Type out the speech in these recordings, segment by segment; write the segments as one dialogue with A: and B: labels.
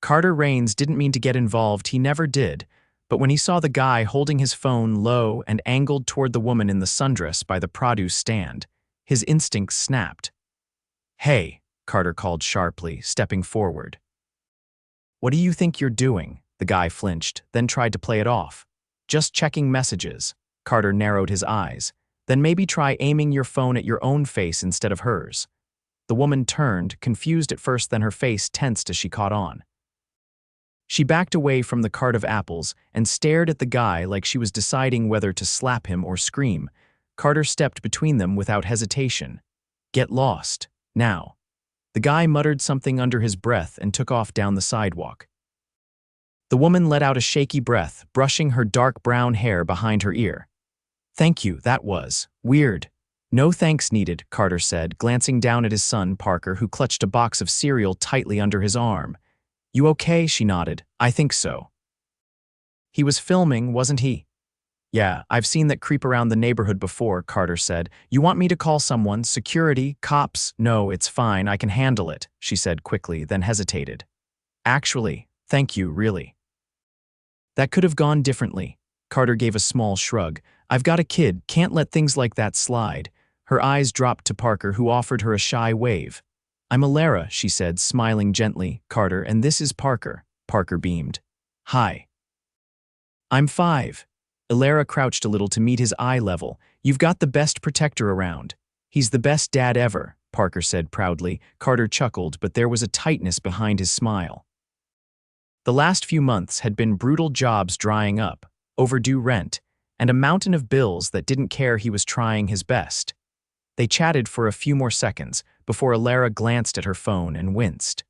A: Carter Raines didn't mean to get involved, he never did, but when he saw the guy holding his phone low and angled toward the woman in the sundress by the produce stand, his instincts snapped. "Hey," Carter called sharply, stepping forward. "What do you think you're doing?" The guy flinched, then tried to play it off. "Just checking messages." Carter narrowed his eyes. "Then maybe try aiming your phone at your own face instead of hers." The woman turned, confused at first, then her face tensed as she caught on. She backed away from the cart of apples and stared at the guy like she was deciding whether to slap him or scream. Carter stepped between them without hesitation. "Get lost, now." The guy muttered something under his breath and took off down the sidewalk. The woman let out a shaky breath, brushing her dark brown hair behind her ear. "Thank you, that was weird." "No thanks needed," Carter said, glancing down at his son, Parker, who clutched a box of cereal tightly under his arm. "You okay?" She nodded. "I think so." "He was filming, wasn't he?" "Yeah, I've seen that creep around the neighborhood before," Carter said. "You want me to call someone? Security? Cops?" "No, it's fine, I can handle it," she said quickly, then hesitated. "Actually, thank you, really." "That could have gone differently." Carter gave a small shrug. "I've got a kid, can't let things like that slide." Her eyes dropped to Parker, who offered her a shy wave. "I'm Elara," she said, smiling gently. "Carter, and this is Parker." Parker beamed. "Hi." "I'm 5. Elara crouched a little to meet his eye level. "You've got the best protector around." "He's the best dad ever," Parker said proudly. Carter chuckled, but there was a tightness behind his smile. The last few months had been brutal: jobs drying up, overdue rent, and a mountain of bills that didn't care he was trying his best. They chatted for a few more seconds before Elara glanced at her phone and winced.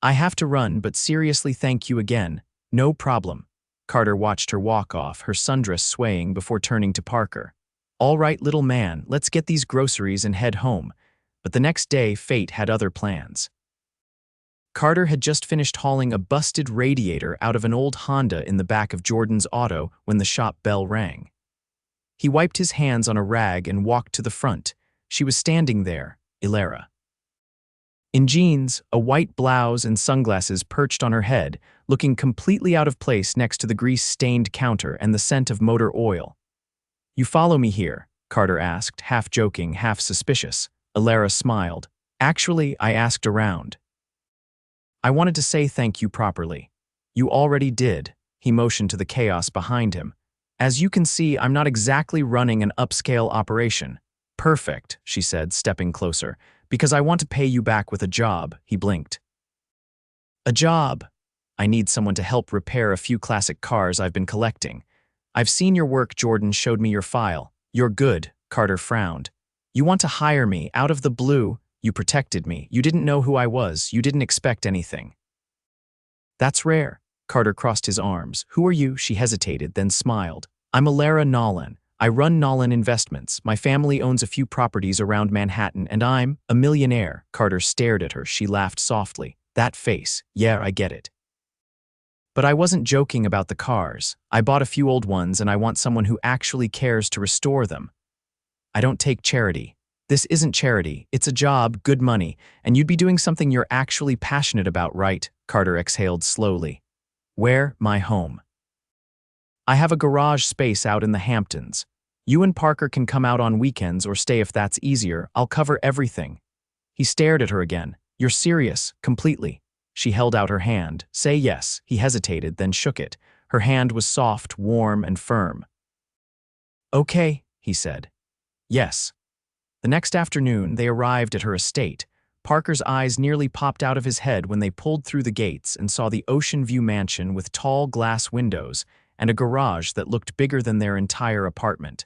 A: "I have to run, but seriously, thank you again." "No problem." Carter watched her walk off, her sundress swaying, before turning to Parker. "All right, little man, let's get these groceries and head home." But the next day, fate had other plans. Carter had just finished hauling a busted radiator out of an old Honda in the back of Jordan's auto when the shop bell rang. He wiped his hands on a rag and walked to the front. She was standing there, Elara. In jeans, a white blouse, and sunglasses perched on her head, looking completely out of place next to the grease-stained counter and the scent of motor oil. "You follow me here?" Carter asked, half joking, half suspicious. Elara smiled. "Actually, I asked around. I wanted to say thank you properly." "You already did." He motioned to the chaos behind him. "As you can see, I'm not exactly running an upscale operation." "Perfect," she said, stepping closer. "Because I want to pay you back with a job." He blinked. "A job?" "I need someone to help repair a few classic cars I've been collecting." "I've seen your work," Jordan showed me your file. "You're good." Carter frowned. "You want to hire me out of the blue?" "You protected me. You didn't know who I was. You didn't expect anything." "That's rare." Carter crossed his arms. "Who are you?" She hesitated, then smiled. "I'm Elara Nolan. I run Nolan Investments. My family owns a few properties around Manhattan, and I'm a millionaire." Carter stared at her. She laughed softly. "That face. Yeah, I get it. But I wasn't joking about the cars. I bought a few old ones, and I want someone who actually cares to restore them. I don't take charity. This isn't charity. It's a job, good money, and you'd be doing something you're actually passionate about, right?" Carter exhaled slowly. "Where? My home. I have a garage space out in the Hamptons. You and Parker can come out on weekends or stay if that's easier. I'll cover everything." He stared at her again. "You're serious, completely?" She held out her hand. "Say yes." He hesitated, then shook it. Her hand was soft, warm, and firm. "Okay," he said. "Yes." The next afternoon, they arrived at her estate. Parker's eyes nearly popped out of his head when they pulled through the gates and saw the ocean view mansion with tall glass windows and a garage that looked bigger than their entire apartment.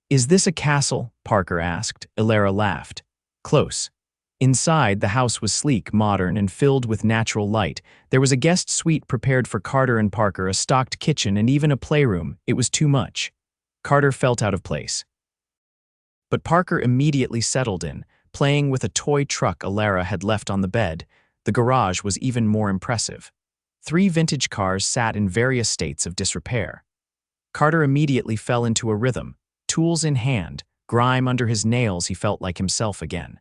A: "Is this a castle?" Parker asked. Elara laughed. "Close." Inside, the house was sleek, modern, and filled with natural light. There was a guest suite prepared for Carter and Parker, a stocked kitchen, and even a playroom. It was too much. Carter felt out of place. But Parker immediately settled in, playing with a toy truck Elara had left on the bed. The garage was even more impressive. 3 vintage cars sat in various states of disrepair. Carter immediately fell into a rhythm. Tools in hand, grime under his nails, he felt like himself again.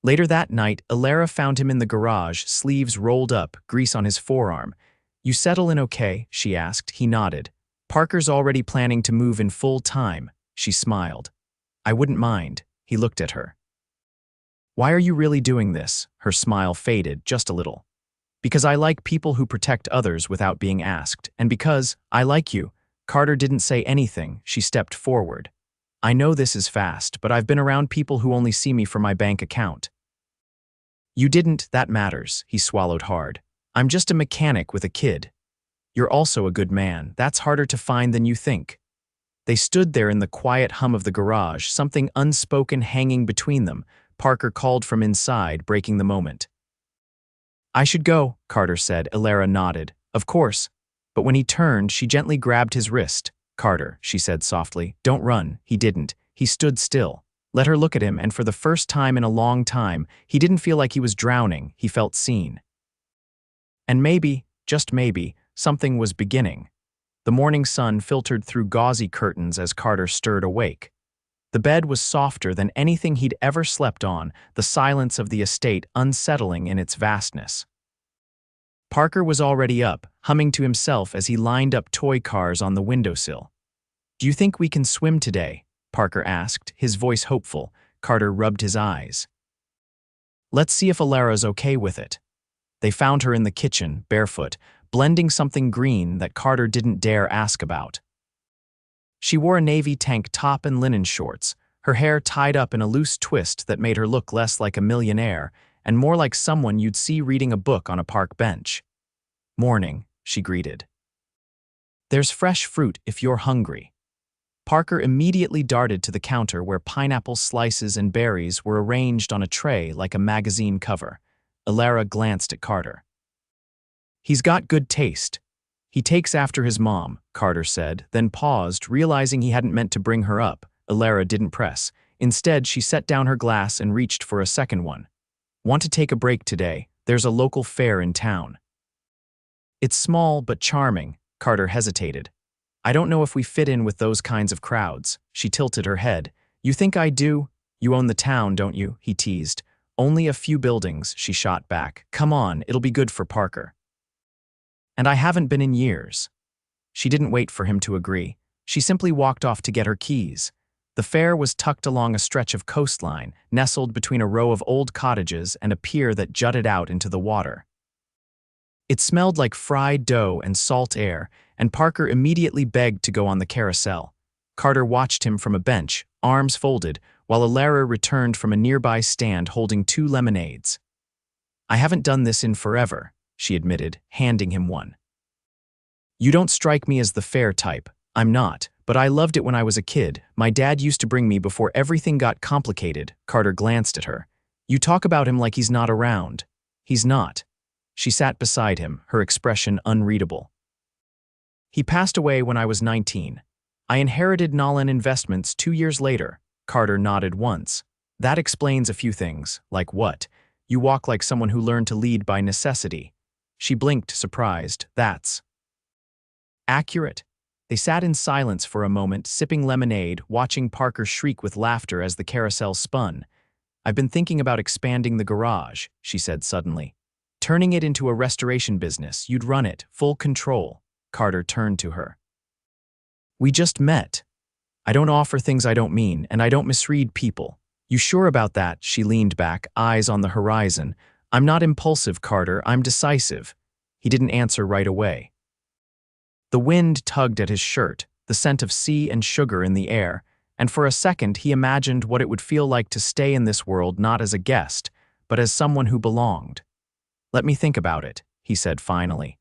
A: Later that night, Elara found him in the garage, sleeves rolled up, grease on his forearm. "You settle in okay?" she asked. He nodded. "Parker's already planning to move in full time." She smiled. "I wouldn't mind." He looked at her. "Why are you really doing this?" Her smile faded just a little. "Because I like people who protect others without being asked, and because I like you." Carter didn't say anything. She stepped forward. "I know this is fast, but I've been around people who only see me for my bank account." "You didn't, that matters." He swallowed hard. "I'm just a mechanic with a kid." "You're also a good man. That's harder to find than you think." They stood there in the quiet hum of the garage, something unspoken hanging between them. Parker called from inside, breaking the moment. "I should go," Carter said. Elara nodded. "Of course." But when he turned, she gently grabbed his wrist. "Carter," she said softly, "don't run." He didn't. He stood still. Let her look at him, and for the first time in a long time, he didn't feel like he was drowning. He felt seen. And maybe, just maybe, something was beginning. The morning sun filtered through gauzy curtains as Carter stirred awake. The bed was softer than anything he'd ever slept on, the silence of the estate unsettling in its vastness. Parker was already up, humming to himself as he lined up toy cars on the windowsill. "Do you think we can swim today?" Parker asked, his voice hopeful. Carter rubbed his eyes. "Let's see if Elara's okay with it." They found her in the kitchen, barefoot, blending something green that Carter didn't dare ask about. She wore a navy tank top and linen shorts, her hair tied up in a loose twist that made her look less like a millionaire and more like someone you'd see reading a book on a park bench. "Morning," she greeted. "There's fresh fruit if you're hungry." Parker immediately darted to the counter where pineapple slices and berries were arranged on a tray like a magazine cover. Elara glanced at Carter. "He's got good taste. He takes after his mom," Carter said, then paused, realizing he hadn't meant to bring her up. Elara didn't press. Instead, she set down her glass and reached for a second one. "Want to take a break today? There's a local fair in town." "It's small but charming." Carter hesitated. "I don't know if we fit in with those kinds of crowds." She tilted her head. "You think I do? You own the town, don't you?" he teased. "Only a few buildings," she shot back. "Come on, it'll be good for Parker." "And I haven't been in years." She didn't wait for him to agree. She simply walked off to get her keys. The fair was tucked along a stretch of coastline, nestled between a row of old cottages and a pier that jutted out into the water. It smelled like fried dough and salt air, and Parker immediately begged to go on the carousel. Carter watched him from a bench, arms folded, while Elara returned from a nearby stand holding 2 lemonades. "I haven't done this in forever," she admitted, handing him one. "You don't strike me as the fair type." "I'm not, but I loved it when I was a kid. My dad used to bring me before everything got complicated." Carter glanced at her. "You talk about him like he's not around." "He's not." She sat beside him, her expression unreadable. "He passed away when I was 19. I inherited Nolan Investments 2 years later." Carter nodded once. "That explains a few things." "Like what?" "You walk like someone who learned to lead by necessity." She blinked, surprised. "That's accurate." They sat in silence for a moment, sipping lemonade, watching Parker shriek with laughter as the carousel spun. "I've been thinking about expanding the garage," she said suddenly. "Turning it into a restoration business. You'd run it, full control." Carter turned to her. "We just met. I don't offer things I don't mean, and I don't misread people." "You sure about that?" She leaned back, eyes on the horizon. "I'm not impulsive, Carter. I'm decisive." He didn't answer right away. The wind tugged at his shirt, the scent of sea and sugar in the air, and for a second he imagined what it would feel like to stay in this world not as a guest, but as someone who belonged. "Let me think about it," he said finally.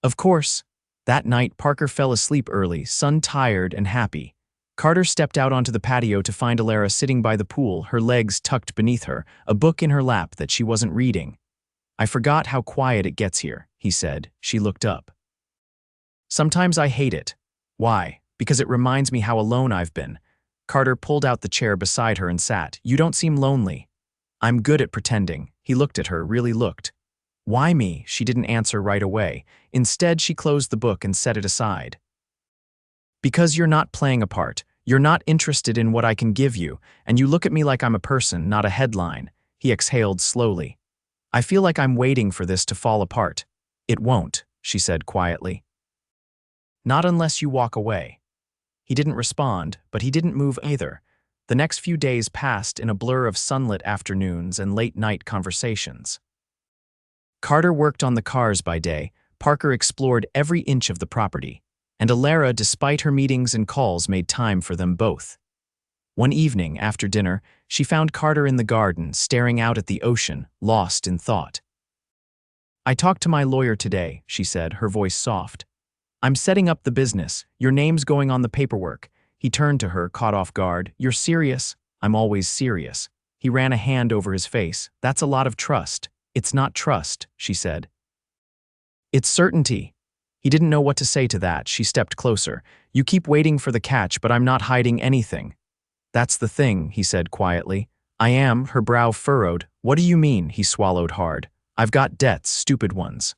A: "Of course." That night, Parker fell asleep early, sun-tired and happy. Carter stepped out onto the patio to find Elara sitting by the pool, her legs tucked beneath her, a book in her lap that she wasn't reading. "I forgot how quiet it gets here," he said. She looked up. "Sometimes I hate it." "Why?" "Because it reminds me how alone I've been." Carter pulled out the chair beside her and sat. "You don't seem lonely." "I'm good at pretending." He looked at her, really looked. "Why me?" She didn't answer right away. Instead, she closed the book and set it aside. "Because you're not playing a part. You're not interested in what I can give you, and you look at me like I'm a person, not a headline." He exhaled slowly. I feel like I'm waiting for this to fall apart. It won't, she said quietly. Not unless you walk away. He didn't respond, but he didn't move either. The next few days passed in a blur of sunlit afternoons and late-night conversations. Carter worked on the cars by day, Parker explored every inch of the property, and Elara, despite her meetings and calls, made time for them both. One evening, after dinner, she found Carter in the garden, staring out at the ocean, lost in thought. I talked to my lawyer today, she said, her voice soft. I'm setting up the business. Your name's going on the paperwork. He turned to her, caught off guard. You're serious? I'm always serious. He ran a hand over his face. That's a lot of trust. It's not trust, she said. It's certainty. He didn't know what to say to that. She stepped closer. You keep waiting for the catch, but I'm not hiding anything. That's the thing, he said quietly. I am, her brow furrowed. What do you mean? He swallowed hard. I've got debts, stupid ones.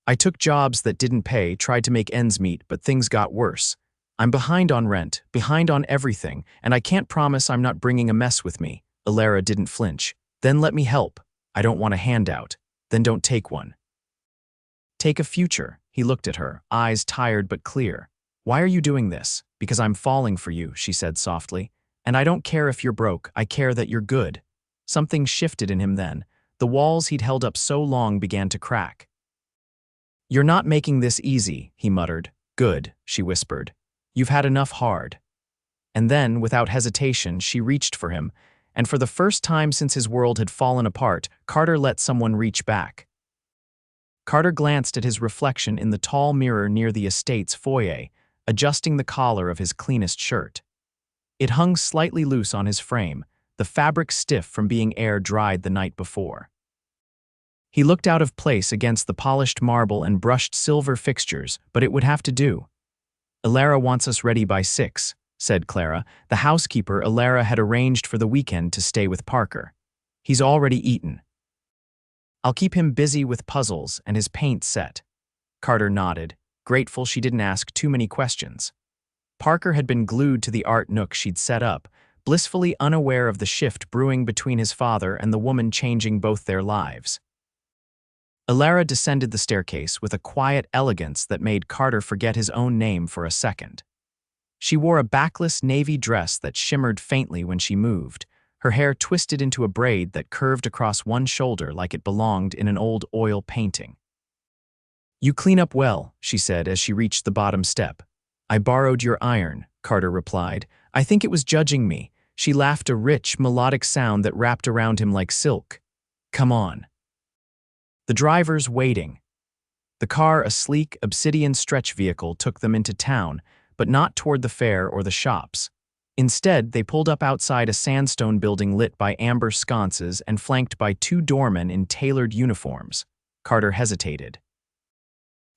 A: I took jobs that didn't pay, tried to make ends meet, but things got worse. I'm behind on rent, behind on everything, and I can't promise I'm not bringing a mess with me. Elara didn't flinch. Then let me help. I don't want a handout. Then don't take one. Take a future. He looked at her, eyes tired but clear. Why are you doing this? Because I'm falling for you, she said softly. And I don't care if you're broke, I care that you're good. Something shifted in him then. The walls he'd held up so long began to crack. You're not making this easy, he muttered. Good, she whispered. You've had enough hard. And then, without hesitation, she reached for him, and for the first time since his world had fallen apart, Carter let someone reach back. Carter glanced at his reflection in the tall mirror near the estate's foyer, adjusting the collar of his cleanest shirt. It hung slightly loose on his frame, the fabric stiff from being air-dried the night before. He looked out of place against the polished marble and brushed silver fixtures, but it would have to do. Elara wants us ready by 6, said Clara. The housekeeper Elara had arranged for the weekend to stay with Parker. He's already eaten. I'll keep him busy with puzzles and his paint set. Carter nodded, grateful she didn't ask too many questions. Parker had been glued to the art nook she'd set up, blissfully unaware of the shift brewing between his father and the woman changing both their lives. Elara descended the staircase with a quiet elegance that made Carter forget his own name for a second. She wore a backless navy dress that shimmered faintly when she moved, her hair twisted into a braid that curved across one shoulder like it belonged in an old oil painting. You clean up well, she said as she reached the bottom step. I borrowed your iron, Carter replied. I think it was judging me. She laughed, a rich, melodic sound that wrapped around him like silk. Come on. The driver's waiting. The car, a sleek, obsidian stretch vehicle, took them into town, but not toward the fair or the shops. Instead, they pulled up outside a sandstone building lit by amber sconces and flanked by 2 doormen in tailored uniforms. Carter hesitated.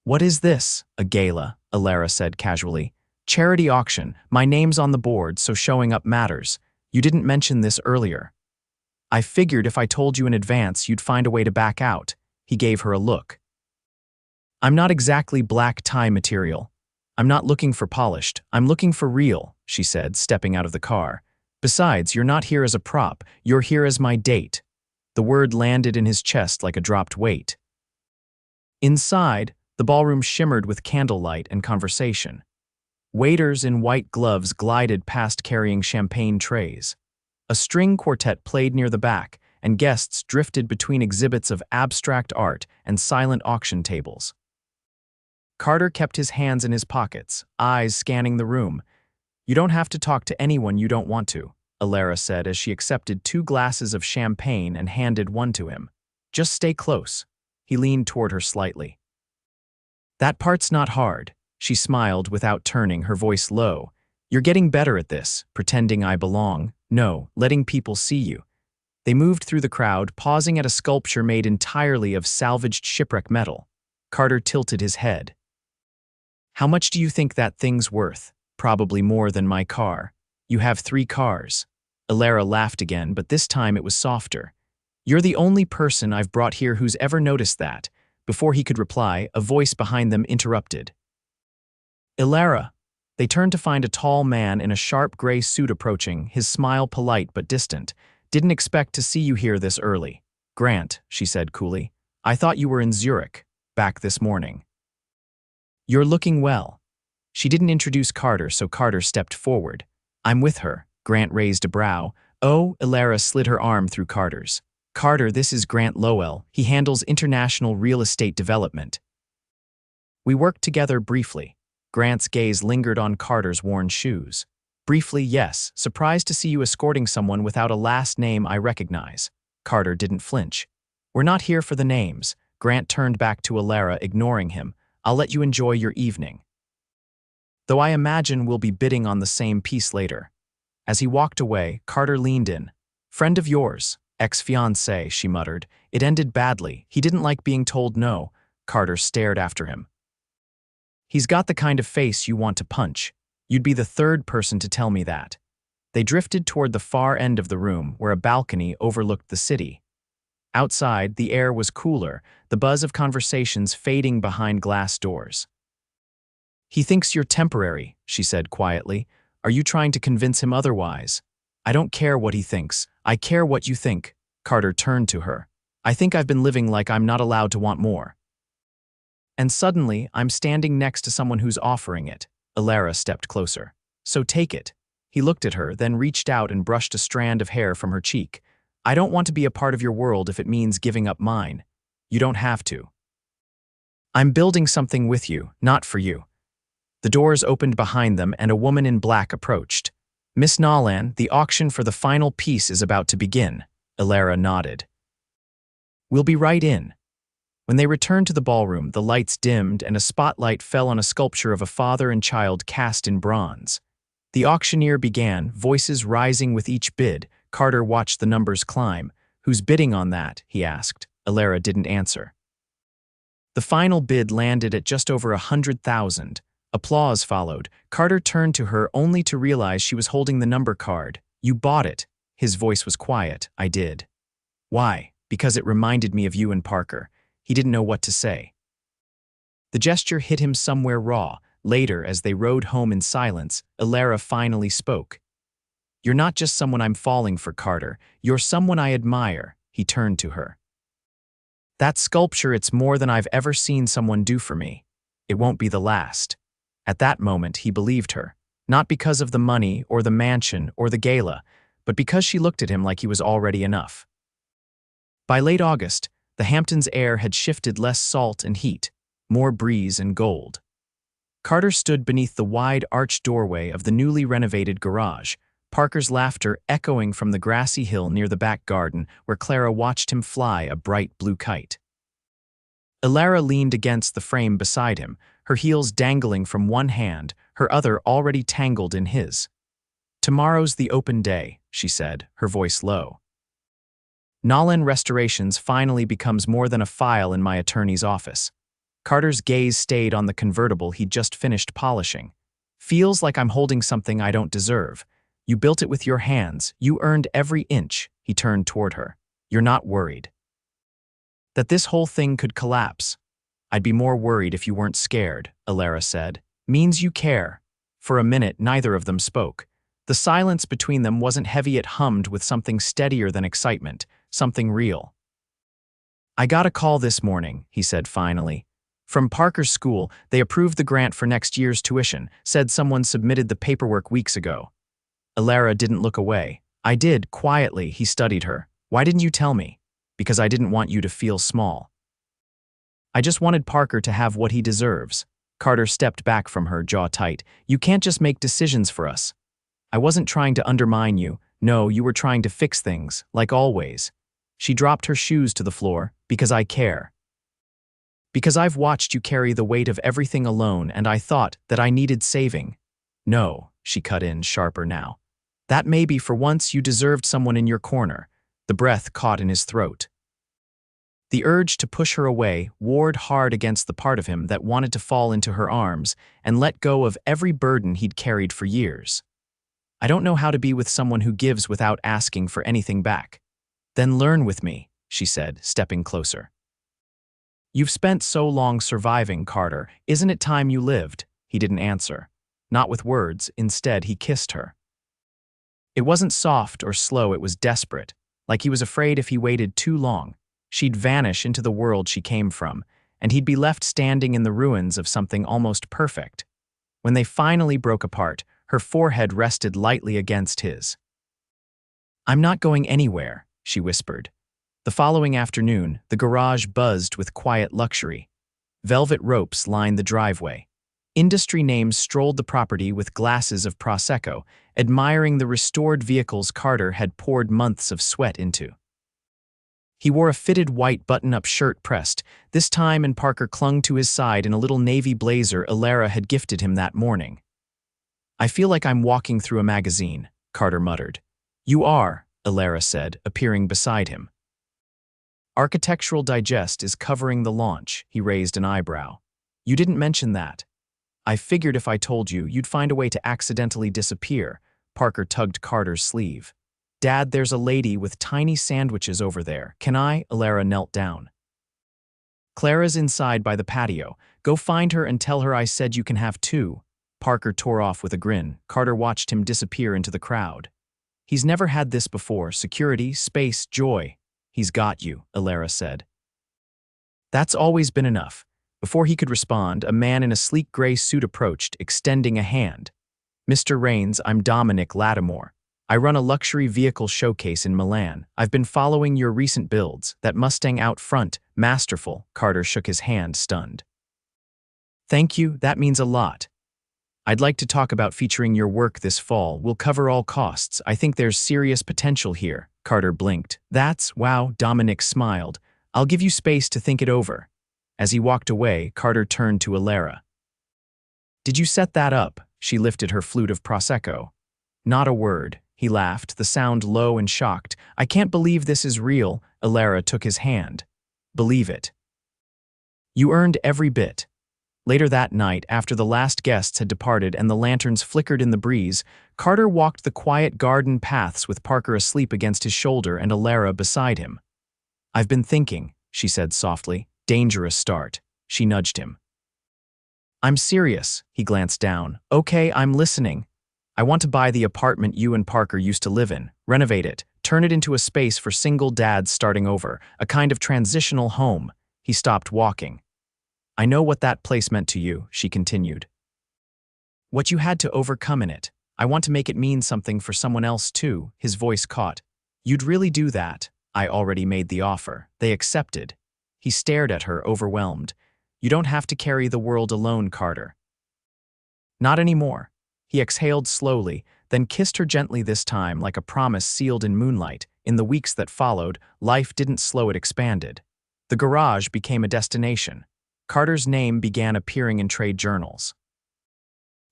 A: What is this? A gala, Elara said casually. Charity auction. My name's on the board, so showing up matters. You didn't mention this earlier. I figured if I told you in advance, you'd find a way to back out. He gave her a look. I'm not exactly black tie material. I'm not looking for polished. I'm looking for real, she said, stepping out of the car. Besides, you're not here as a prop. You're here as my date. The word landed in his chest like a dropped weight. Inside, the ballroom shimmered with candlelight and conversation. Waiters in white gloves glided past carrying champagne trays. A string quartet played near the back, and guests drifted between exhibits of abstract art and silent auction tables. Carter kept his hands in his pockets, eyes scanning the room. You don't have to talk to anyone you don't want to, Elara said as she accepted 2 glasses of champagne and handed one to him. Just stay close. He leaned toward her slightly. That part's not hard, she smiled without turning, her voice low. You're getting better at this, pretending I belong. No, letting people see you. They moved through the crowd, pausing at a sculpture made entirely of salvaged shipwreck metal. Carter tilted his head. How much do you think that thing's worth? Probably more than my car. You have 3 cars. Elara laughed again, but this time it was softer. You're the only person I've brought here who's ever noticed that. Before he could reply, a voice behind them interrupted. Elara. They turned to find a tall man in a sharp gray suit approaching, his smile polite but distant. Didn't expect to see you here this early. Grant, she said coolly. I thought you were in Zurich, back this morning. You're looking well. She didn't introduce Carter, so Carter stepped forward. I'm with her. Grant raised a brow. Oh, Elara slid her arm through Carter's. Carter, this is Grant Lowell. He handles international real estate development. We worked together briefly. Grant's gaze lingered on Carter's worn shoes. Briefly, yes. Surprised to see you escorting someone without a last name I recognize. Carter didn't flinch. We're not here for the names. Grant turned back to Elara, ignoring him. I'll let you enjoy your evening. Though I imagine we'll be bidding on the same piece later. As he walked away, Carter leaned in. Friend of yours, ex-fiancé, she muttered. It ended badly. He didn't like being told no. Carter stared after him. He's got the kind of face you want to punch. You'd be the third person to tell me that. They drifted toward the far end of the room, where a balcony overlooked the city. Outside, the air was cooler, the buzz of conversations fading behind glass doors. He thinks you're temporary, she said quietly. Are you trying to convince him otherwise? I don't care what he thinks. I care what you think. Carter turned to her. I think I've been living like I'm not allowed to want more. And suddenly, I'm standing next to someone who's offering it. Elara stepped closer. So take it. He looked at her, then reached out and brushed a strand of hair from her cheek. I don't want to be a part of your world if it means giving up mine. You don't have to. I'm building something with you, not for you. The doors opened behind them and a woman in black approached. Miss Nolan, the auction for the final piece is about to begin. Elara nodded. We'll be right in. When they returned to the ballroom, the lights dimmed and a spotlight fell on a sculpture of a father and child cast in bronze. The auctioneer began, voices rising with each bid. Carter watched the numbers climb. Who's bidding on that? He asked. Elara didn't answer. The final bid landed at just over 100,000. Applause followed. Carter turned to her only to realize she was holding the number card. You bought it. His voice was quiet. I did. Why? Because it reminded me of you and Parker. He didn't know what to say. The gesture hit him somewhere raw. Later, as they rode home in silence, Elara finally spoke. You're not just someone I'm falling for, Carter. You're someone I admire. He turned to her. That sculpture, it's more than I've ever seen someone do for me. It won't be the last. At that moment, he believed her. Not because of the money or the mansion or the gala, but because she looked at him like he was already enough. By late August, the Hamptons' air had shifted less salt and heat, more breeze and gold. Carter stood beneath the wide arched doorway of the newly renovated garage, Parker's laughter echoing from the grassy hill near the back garden where Clara watched him fly a bright blue kite. Elara leaned against the frame beside him, her heels dangling from one hand, her other already tangled in his. Tomorrow's the open day, she said, her voice low. Nolan Restorations finally becomes more than a file in my attorney's office. Carter's gaze stayed on the convertible he'd just finished polishing. Feels like I'm holding something I don't deserve. You built it with your hands. You earned every inch. He turned toward her. You're not worried that this whole thing could collapse? I'd be more worried if you weren't scared, Elara said. Means you care. For a minute, neither of them spoke. The silence between them wasn't heavy, it hummed with something steadier than excitement, something real. I got a call this morning, he said finally. From Parker's school, they approved the grant for next year's tuition, said someone submitted the paperwork weeks ago. Elara didn't look away. I did, quietly, he studied her. Why didn't you tell me? Because I didn't want you to feel small. I just wanted Parker to have what he deserves. Carter stepped back from her, jaw tight. You can't just make decisions for us. I wasn't trying to undermine you. No, you were trying to fix things, like always. She dropped her shoes to the floor. Because I care. Because I've watched you carry the weight of everything alone, and I thought that I needed saving. No, she cut in, sharper now. That maybe for once you deserved someone in your corner. The breath caught in his throat. The urge to push her away warred hard against the part of him that wanted to fall into her arms and let go of every burden he'd carried for years. I don't know how to be with someone who gives without asking for anything back. Then learn with me, she said, stepping closer. You've spent so long surviving, Carter. Isn't it time you lived? He didn't answer. Not with words. Instead, he kissed her. It wasn't soft or slow, it was desperate. like he was afraid if he waited too long, she'd vanish into the world she came from, and he'd be left standing in the ruins of something almost perfect. When they finally broke apart, her forehead rested lightly against his. "I'm not going anywhere," she whispered. The following afternoon, the garage buzzed with quiet luxury. Velvet ropes lined the driveway. Industry names strolled the property with glasses of Prosecco, admiring the restored vehicles Carter had poured months of sweat into. He wore a fitted white button-up shirt pressed, this time, and Parker clung to his side in a little navy blazer Elara had gifted him that morning. "I feel like I'm walking through a magazine," Carter muttered. "You are," Elara said, appearing beside him. "Architectural Digest is covering the launch," he raised an eyebrow. "You didn't mention that." "I figured if I told you, you'd find a way to accidentally disappear." Parker tugged Carter's sleeve. "Dad, there's a lady with tiny sandwiches over there. Can I?" Elara knelt down. "Clara's inside by the patio. Go find her and tell her I said you can have two." Parker tore off with a grin. Carter watched him disappear into the crowd. He's never had this before: security, space, joy. "He's got you," Elara said. That's always been enough. Before he could respond, a man in a sleek gray suit approached, extending a hand. "Mr. Rains, I'm Dominic Lattimore. I run a luxury vehicle showcase in Milan. I've been following your recent builds. That Mustang out front, masterful." Carter shook his hand, stunned. "Thank you, that means a lot. I'd like to talk about featuring your work this fall. We'll cover all costs. I think there's serious potential here." Carter blinked. Wow, Dominic smiled. "I'll give you space to think it over." As he walked away, Carter turned to Elara. "Did you set that up?" She lifted her flute of Prosecco. "Not a word." He laughed, the sound low and shocked. "I can't believe this is real." Elara took his hand. "Believe it. You earned every bit." Later that night, after the last guests had departed and the lanterns flickered in the breeze, Carter walked the quiet garden paths with Parker asleep against his shoulder and Elara beside him. "I've been thinking," she said softly. "Dangerous start." She nudged him. "I'm serious." He glanced down. "Okay, I'm listening. I want to buy the apartment you and Parker used to live in, renovate it, turn it into a space for single dads starting over, a kind of transitional home." He stopped walking. "I know what that place meant to you," she continued. "What you had to overcome in it. I want to make it mean something for someone else too." His voice caught. "You'd really do that?" "I already made the offer. They accepted." He stared at her, overwhelmed. "You don't have to carry the world alone, Carter." "Not anymore." He exhaled slowly, then kissed her gently, this time like a promise sealed in moonlight. In the weeks that followed, life didn't slow, it expanded. The garage became a destination. Carter's name began appearing in trade journals.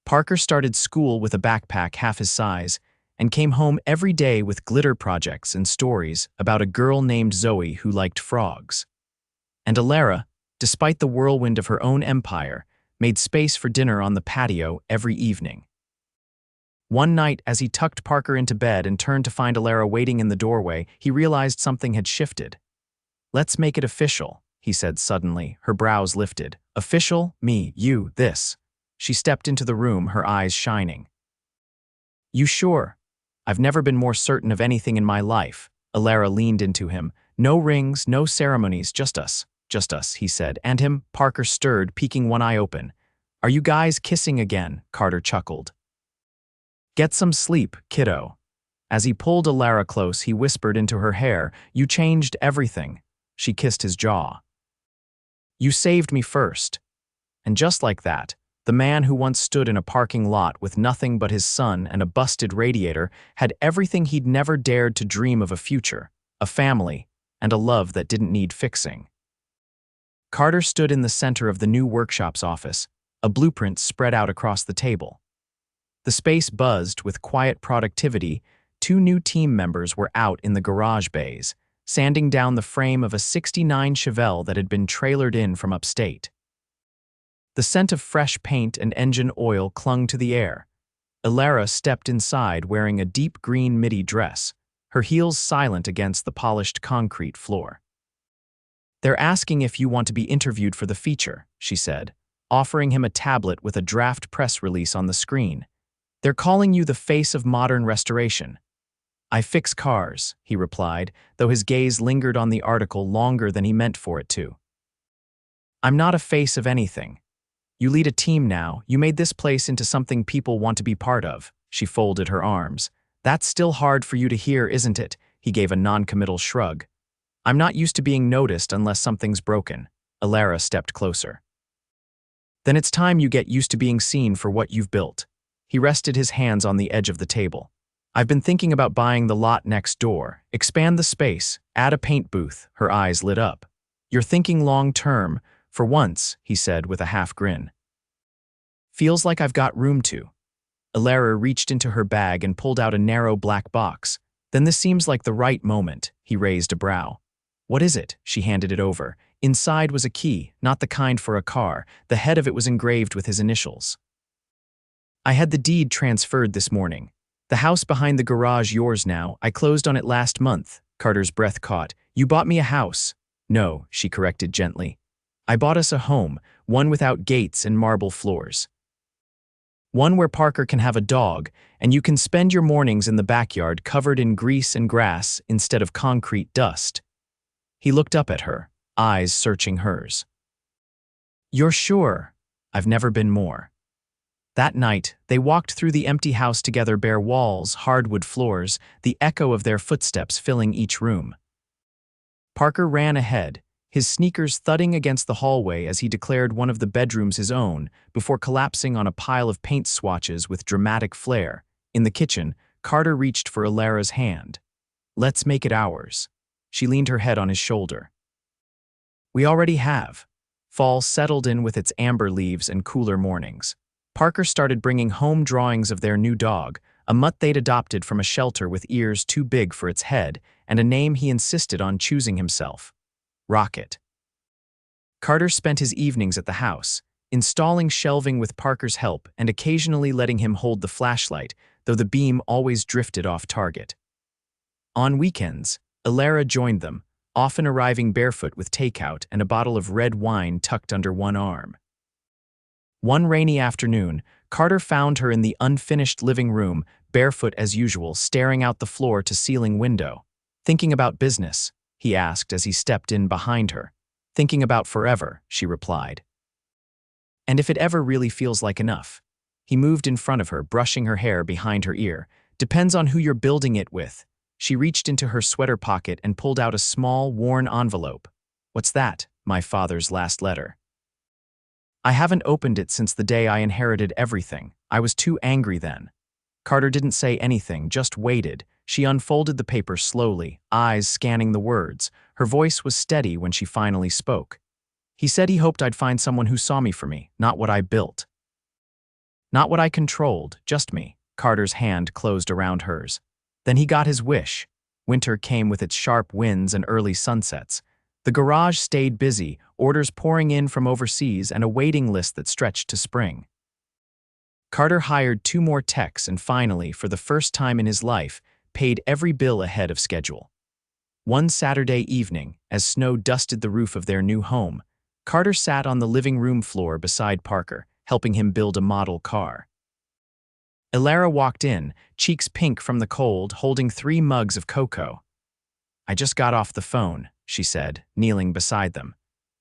A: Parker started school with a backpack half his size and came home every day with glitter projects and stories about a girl named Zoe who liked frogs. And Elara, despite the whirlwind of her own empire, made space for dinner on the patio every evening. One night, as he tucked Parker into bed and turned to find Elara waiting in the doorway, he realized something had shifted. "Let's make it official," he said suddenly, her brows lifted. "Official? Me, you, this." She stepped into the room, her eyes shining. "You sure?" "I've never been more certain of anything in my life." Elara leaned into him. "No rings, no ceremonies, just us." "Just us," he said, and him. Parker stirred, peeking one eye open. "Are you guys kissing again?" Carter chuckled. "Get some sleep, kiddo." As he pulled Elara close, he whispered into her hair, "You changed everything." She kissed his jaw. "You saved me first." And just like that, the man who once stood in a parking lot with nothing but his son and a busted radiator had everything he'd never dared to dream of: a future, a family, and a love that didn't need fixing. Carter stood in the center of the new workshop's office, a blueprint spread out across the table. The space buzzed with quiet productivity. 2 new team members were out in the garage bays, sanding down the frame of a '69 Chevelle that had been trailered in from upstate. The scent of fresh paint and engine oil clung to the air. Elara stepped inside wearing a deep green midi dress, her heels silent against the polished concrete floor. "They're asking if you want to be interviewed for the feature," she said, offering him a tablet with a draft press release on the screen. "They're calling you the face of modern restoration." I fix cars, he replied, though his gaze lingered on the article longer than he meant for it to. I'm not a face of anything. You lead a team now, you made this place into something people want to be part of. She folded her arms. That's still hard for you to hear, isn't it? He gave a non-committal shrug. I'm not used to being noticed unless something's broken. Elara stepped closer. Then it's time you get used to being seen for what you've built. He rested his hands on the edge of the table. I've been thinking about buying the lot next door, expand the space, add a paint booth. Her eyes lit up. You're thinking long-term, for once, he said with a half grin. Feels like I've got room to. Elara reached into her bag and pulled out a narrow black box. Then this seems like the right moment, he raised a brow. What is it? She handed it over. Inside was a key, not the kind for a car. The head of it was engraved with his initials. I had the deed transferred this morning. The house behind the garage yours now. I closed on it last month. Carter's breath caught. You bought me a house. No, she corrected gently. I bought us a home, one without gates and marble floors. One where Parker can have a dog, and you can spend your mornings in the backyard covered in grease and grass instead of concrete dust. He looked up at her, eyes searching hers. You're sure? I've never been more. That night, they walked through the empty house together, bare walls, hardwood floors, the echo of their footsteps filling each room. Parker ran ahead, his sneakers thudding against the hallway as he declared one of the bedrooms his own, before collapsing on a pile of paint swatches with dramatic flair. In the kitchen, Carter reached for Elara's hand. Let's make it ours. She leaned her head on his shoulder. We already have. Fall settled in with its amber leaves and cooler mornings. Parker started bringing home drawings of their new dog, a mutt they'd adopted from a shelter with ears too big for its head, and a name he insisted on choosing himself. Rocket. Carter spent his evenings at the house, installing shelving with Parker's help and occasionally letting him hold the flashlight, though the beam always drifted off target. On weekends, Elara joined them, often arriving barefoot with takeout and a bottle of red wine tucked under one arm. One rainy afternoon, Carter found her in the unfinished living room, barefoot as usual, staring out the floor-to-ceiling window. Thinking about business, he asked as he stepped in behind her. Thinking about forever, she replied. And if it ever really feels like enough. He moved in front of her, brushing her hair behind her ear. Depends on who you're building it with. She reached into her sweater pocket and pulled out a small, worn envelope. What's that? My father's last letter. I haven't opened it since the day I inherited everything. I was too angry then. Carter didn't say anything, just waited. She unfolded the paper slowly, eyes scanning the words. Her voice was steady when she finally spoke. He said he hoped I'd find someone who saw me for me, not what I built. Not what I controlled, just me. Carter's hand closed around hers. Then he got his wish. Winter came with its sharp winds and early sunsets. The garage stayed busy, orders pouring in from overseas and a waiting list that stretched to spring. Carter hired 2 more techs and finally, for the first time in his life, paid every bill ahead of schedule. One Saturday evening, as snow dusted the roof of their new home, Carter sat on the living room floor beside Parker, helping him build a model car. Elara walked in, cheeks pink from the cold, holding 3 mugs of cocoa. I just got off the phone, she said, kneeling beside them.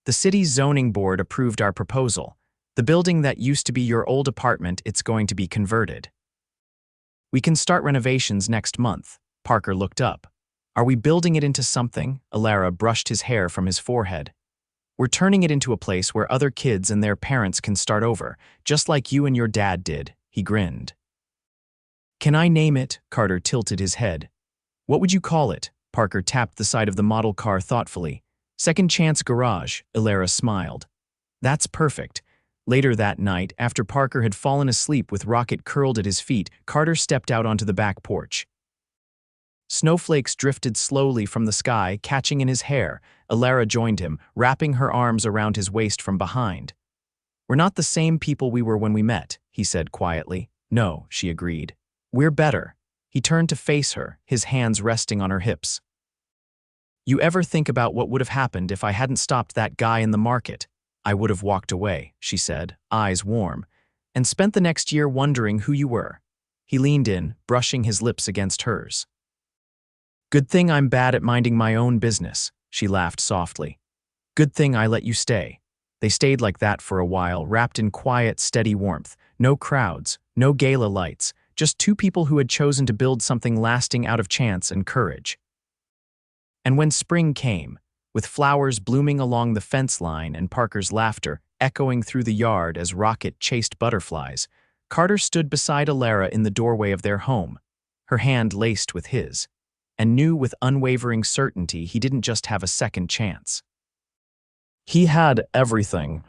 A: The city's zoning board approved our proposal. The building that used to be your old apartment, it's going to be converted. We can start renovations next month. Parker looked up. Are we building it into something? Elara brushed his hair from his forehead. We're turning it into a place where other kids and their parents can start over, just like you and your dad did. He grinned. Can I name it? Carter tilted his head. What would you call it? Parker tapped the side of the model car thoughtfully. Second Chance Garage, Elara smiled. That's perfect. Later that night, after Parker had fallen asleep with Rocket curled at his feet, Carter stepped out onto the back porch. Snowflakes drifted slowly from the sky, catching in his hair. Elara joined him, wrapping her arms around his waist from behind. We're not the same people we were when we met, he said quietly. No, she agreed. We're better. He turned to face her, his hands resting on her hips. You ever think about what would have happened if I hadn't stopped that guy in the market? I would have walked away, she said, eyes warm, and spent the next year wondering who you were. He leaned in, brushing his lips against hers. Good thing I'm bad at minding my own business, she laughed softly. Good thing I let you stay. They stayed like that for a while, wrapped in quiet, steady warmth. No crowds, no gala lights, just two people who had chosen to build something lasting out of chance and courage. And when spring came, with flowers blooming along the fence line and Parker's laughter echoing through the yard as Rocket chased butterflies, Carter stood beside Elara in the doorway of their home, her hand laced with his, and knew with unwavering certainty he didn't just have a second chance. He had everything,